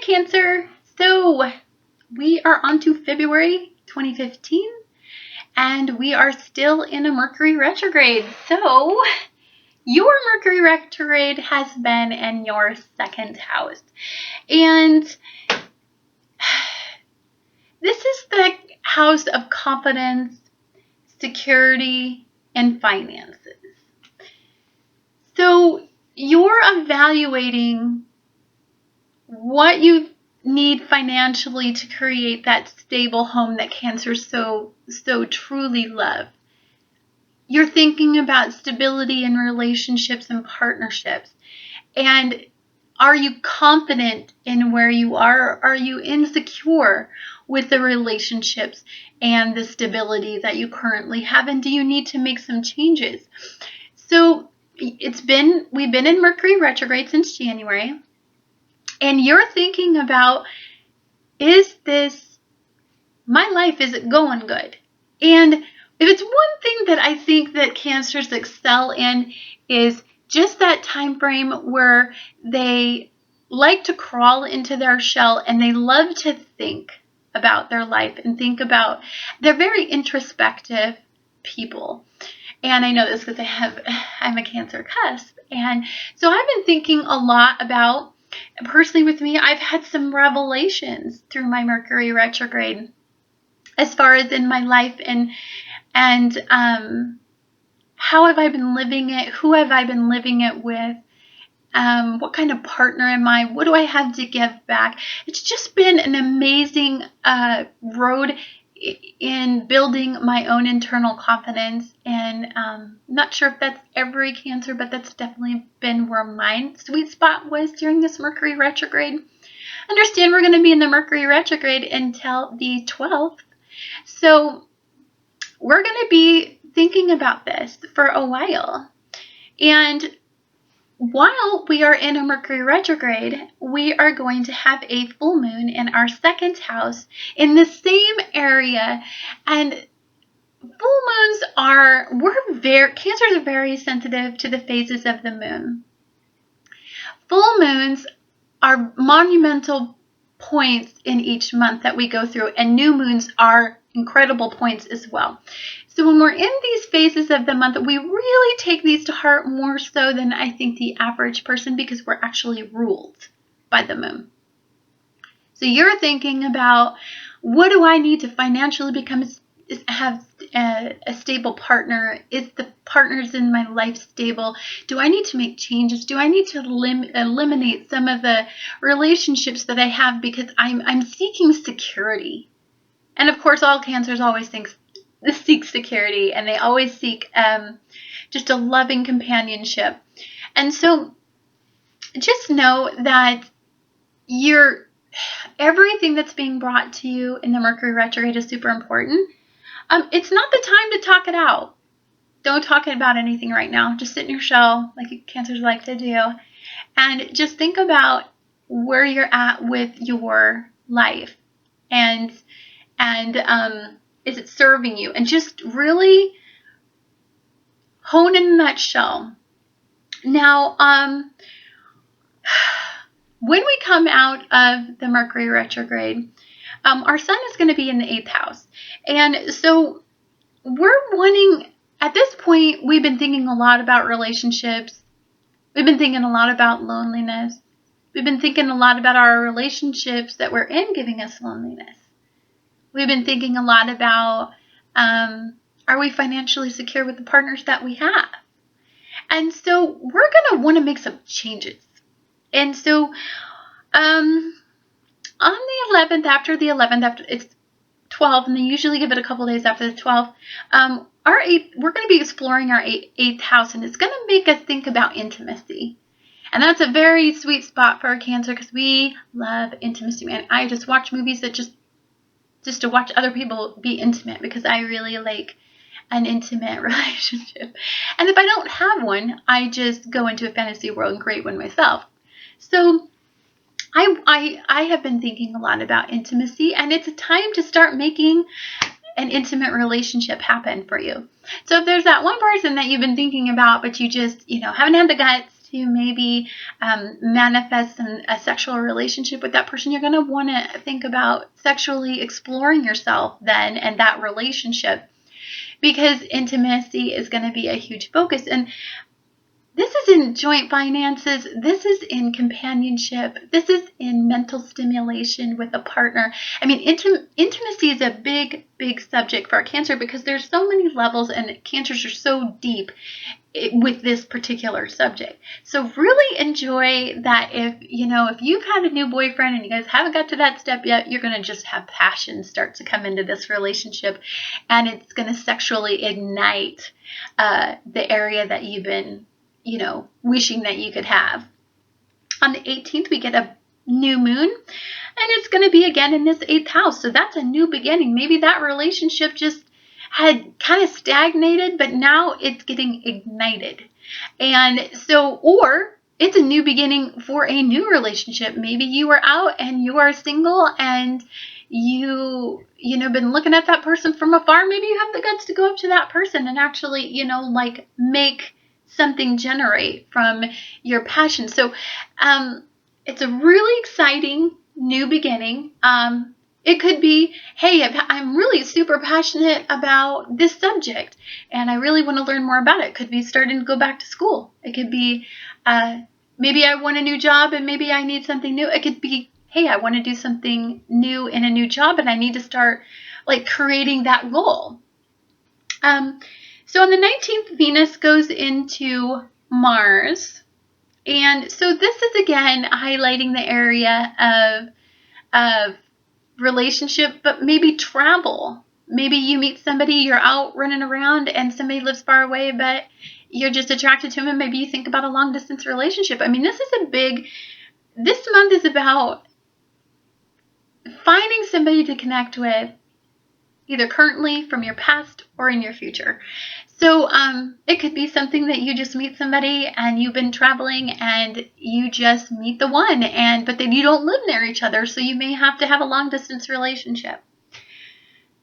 Cancer. So we are on to February 2015, and we are still in a Mercury retrograde. So your Mercury retrograde has been in your second house. And this is the house of confidence, security, and finances. So you're evaluating what you need financially to create that stable home that Cancers so truly love. You're thinking about stability in relationships and partnerships. And are you confident in where you are? Or are you insecure with the relationships and the stability that you currently have? And do you need to make some changes? So we've been in Mercury retrograde since January. And you're thinking about, is this my life? Is it going good? And if it's one thing that I think that Cancers excel in is just that time frame where they like to crawl into their shell and they love to think about their life and they're very introspective people. And I know this because I'm a Cancer cusp. And so I've been thinking a lot about, personally with me, I've had some revelations through my Mercury retrograde as far as in my life and how have I been living it? Who have I been living it with? What kind of partner am I? What do I have to give back? It's just been an amazing road in building my own internal confidence. And not sure if that's every Cancer, but that's definitely been where my sweet spot was during this Mercury retrograde. Understand we're going to be in the Mercury retrograde until the 12th. So we're going to be thinking about this for a while. And while we are in a Mercury retrograde, we are going to have a full moon in our second house in the same area. And full moons Cancers are very sensitive to the phases of the moon. Full moons are monumental points in each month that we go through, and new moons are incredible points as well. So when we're in these phases of the month, we really take these to heart more so than I think the average person, because we're actually ruled by the moon. So you're thinking about, what do I need to financially have a stable partner? Is the partners in my life stable? Do I need to make changes? Do I need to eliminate some of the relationships that I have because I'm seeking security? And of course, all Cancers always seek security, and they always seek just a loving companionship. And so just know that everything that's being brought to you in the Mercury retrograde is super important. It's not the time to talk it out. Don't talk about anything right now. Just sit in your shell like Cancers like to do. And just think about where you're at with your life. And is it serving you? And just really hone in that shell. Now, when we come out of the Mercury retrograde, our sun is going to be in the 8th house. And so at this point, we've been thinking a lot about relationships. We've been thinking a lot about loneliness. We've been thinking a lot about our relationships that we're in giving us loneliness. We've been thinking a lot about, are we financially secure with the partners that we have? And so we're going to want to make some changes. And so on the 11th, after it's 12, and they usually give it a couple days after the 12th, we're going to be exploring our 8th house, and it's going to make us think about intimacy. And that's a very sweet spot for a Cancer, because we love intimacy. And I just watch movies that just to watch other people be intimate, because I really like an intimate relationship. And if I don't have one, I just go into a fantasy world and create one myself. So I have been thinking a lot about intimacy, and it's a time to start making an intimate relationship happen for you. So if there's that one person that you've been thinking about, but you just, haven't had the guts to maybe manifest a sexual relationship with that person, you're going to want to think about sexually exploring yourself then and that relationship, because intimacy is going to be a huge focus. And this is in joint finances. This is in companionship. This is in mental stimulation with a partner. I mean, intimacy is a big, big subject for our Cancer because there's so many levels and cancers are so deep with this particular subject. So really enjoy that. If you've had a new boyfriend and you guys haven't got to that step yet, you're going to just have passion start to come into this relationship, and it's going to sexually ignite the area that you've been wishing that you could have. On the 18th, we get a new moon, and it's going to be again in this 8th house. So that's a new beginning. Maybe that relationship just had kind of stagnated, but now it's getting ignited. And so, or it's a new beginning for a new relationship. Maybe you are out and you are single and you been looking at that person from afar. Maybe you have the guts to go up to that person and actually, make something generate from your passion. So it's a really exciting new beginning. It could be, hey, I'm really super passionate about this subject and I really want to learn more about it. It could be starting to go back to school. It could be maybe I want a new job and maybe I need something new. It could be, hey, I want to do something new in a new job and I need to start creating that goal. So on the 19th, Venus goes into Mars. And so this is, again, highlighting the area of relationship, but maybe travel. Maybe you meet somebody, you're out running around, and somebody lives far away, but you're just attracted to them, and maybe you think about a long-distance relationship. I mean, this month is about finding somebody to connect with, either currently, from your past, or in your future. So it could be something that you just meet somebody and you've been traveling and you just meet the one, but then you don't live near each other, so you may have to have a long distance relationship.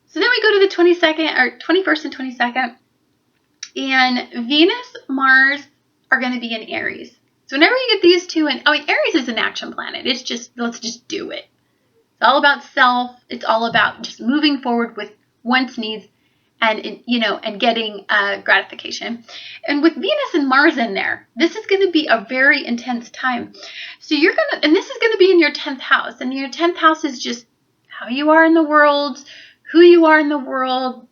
So then we go to the 22nd or 21st and 22nd, and Venus, Mars are going to be in Aries. So whenever you get these two in, Aries is an action planet. It's just, let's just do it. It's all about self. It's all about just moving forward with one's needs and getting gratification. And with Venus and Mars in there, this is going to be a very intense time. So and this is going to be in your 10th house. And your 10th house is just how you are in the world, who you are in the world,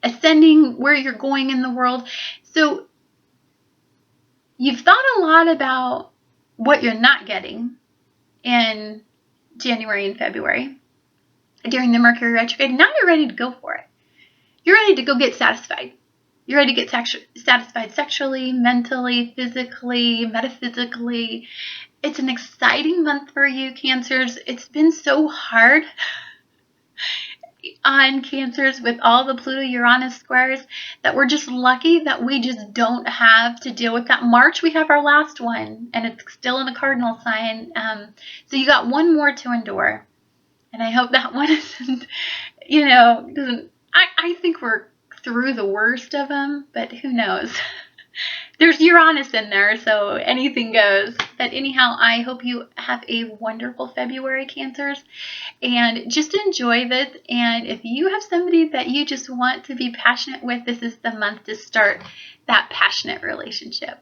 ascending where you're going in the world. So you've thought a lot about what you're not getting in January and February during the Mercury retrograde. Now you're ready to go for it. You're ready to go get satisfied. You're ready to get satisfied sexually, mentally, physically, metaphysically. It's an exciting month for you, Cancers. It's been so hard on Cancers with all the Pluto-Uranus squares that we're just lucky that we just don't have to deal with that. March, we have our last one, and it's still in the cardinal sign. So you got one more to endure. And I hope that one isn't, doesn't. I think we're through the worst of them, but who knows? There's Uranus in there, so anything goes. But anyhow, I hope you have a wonderful February, Cancers, and just enjoy this. And if you have somebody that you just want to be passionate with, this is the month to start that passionate relationship.